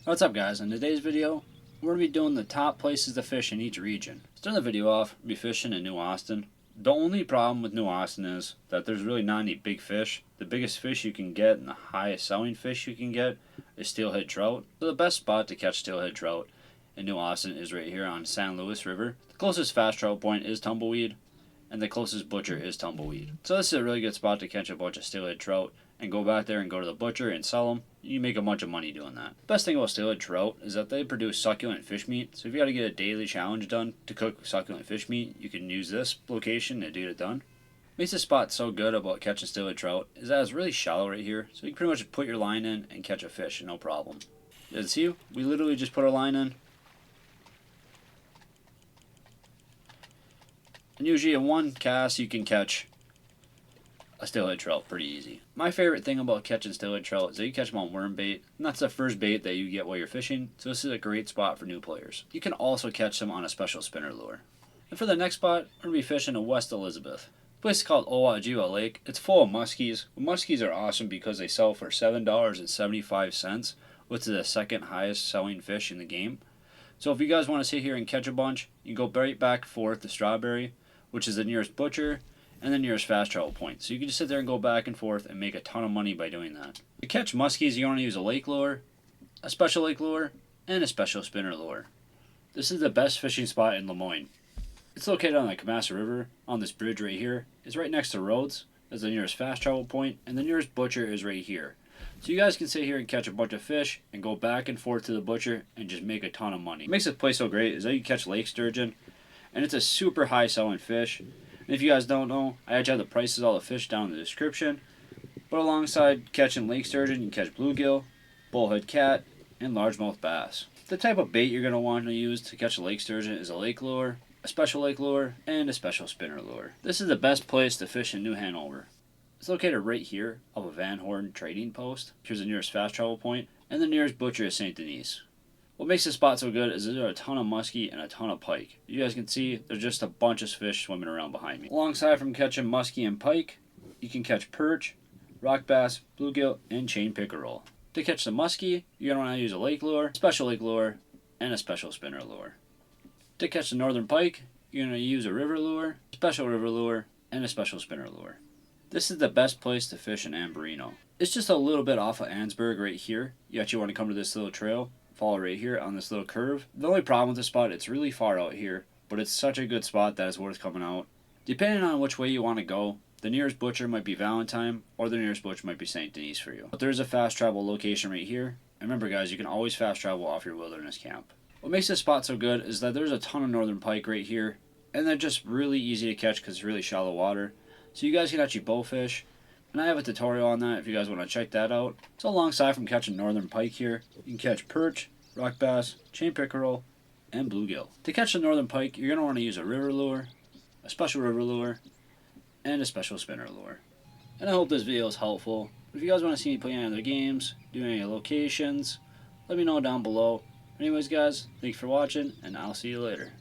What's up guys, in today's video we're going to be doing the top places to fish in each region. Starting the video off, we'll be fishing in New Austin. The only problem with New Austin is that there's really not any big fish. The biggest fish you can get and the highest selling fish you can get is Steelhead Trout. So the best spot to catch Steelhead Trout in New Austin is right here on San Luis River. The closest fast trout point is Tumbleweed, and the closest butcher is Tumbleweed. So this is a really good spot to catch a bunch of Steelhead Trout and go back there and go to the butcher and sell them. You make a bunch of money doing that. Best thing about Steelhead Trout is that they produce succulent fish meat. So if you got to get a daily challenge done to cook succulent fish meat, you can use this location to get it done. Makes this spot so good about catching Steelhead Trout is that it's really shallow right here. So you can pretty much put your line in and catch a fish, no problem. You see, we literally just put our line in. And usually in one cast you can catch a Steelhead Trout pretty easy. My favorite thing about catching Steelhead Trout is that you catch them on worm bait, and that's the first bait that you get while you're fishing, so this is a great spot for new players. You can also catch them on a special spinner lure. And for the next spot, we're going to be fishing in West Elizabeth. The place is called Owajiwa Lake. It's full of muskies. Muskies are awesome because they sell for $7.75, which is the second highest selling fish in the game. So if you guys want to sit here and catch a bunch, you can go right back and forth to Strawberry, which is the nearest butcher, and the nearest fast travel point. So you can just sit there and go back and forth and make a ton of money by doing that. To catch muskies, you want to use a lake lure, a special lake lure, and a special spinner lure. This is the best fishing spot in Lemoyne. It's located on the Kamassa River, on this bridge right here. It's right next to Rhodes. That's the nearest fast travel point, and the nearest butcher is right here. So you guys can sit here and catch a bunch of fish and go back and forth to the butcher and just make a ton of money. What makes this place so great is that you catch lake sturgeon, and it's a super high selling fish. And if you guys don't know, I actually have the prices of all the fish down in the description. But alongside catching lake sturgeon, you can catch bluegill, bullhead cat, and largemouth bass. The type of bait you're going to want to use to catch a lake sturgeon is a lake lure, a special lake lure, and a special spinner lure. This is the best place to fish in New Hanover. It's located right here off of Van Horn trading post. Here's the nearest fast travel point, and the nearest butcher is St. Denis. What makes this spot so good is there are a ton of muskie and a ton of pike. You guys can see there's just a bunch of fish swimming around behind me. Alongside from catching muskie and pike, you can catch perch, rock bass, bluegill, and chain pickerel. To catch the muskie, you're going to want to use a lake lure, a special lake lure, and a special spinner lure. To catch the northern pike, you're going to use a river lure, a special river lure, and a special spinner lure. This is the best place to fish in Ambarino. It's just a little bit off of Ansburg right here. You actually want to come to this little trail. Follow right here on this little curve. The only problem with this spot, it's really far out here, but it's such a good spot that it's worth coming out. Depending on which way you want to go, the nearest butcher might be Valentine, or the nearest butcher might be St. Denis for you. But there's a fast travel location right here. And remember guys, you can always fast travel off your wilderness camp. What makes this spot so good is that there's a ton of northern pike right here, and they're just really easy to catch because it's really shallow water. So you guys can actually bow fish. And I have a tutorial on that if you guys want to check that out. So alongside from catching northern pike here, you can catch perch, rock bass, chain pickerel, and bluegill. To catch the northern pike, you're going to want to use a river lure, a special river lure, and a special spinner lure. And I hope this video is helpful. If you guys want to see me play any other games, do any locations, let me know down below. Anyways guys, thanks for watching, and I'll see you later.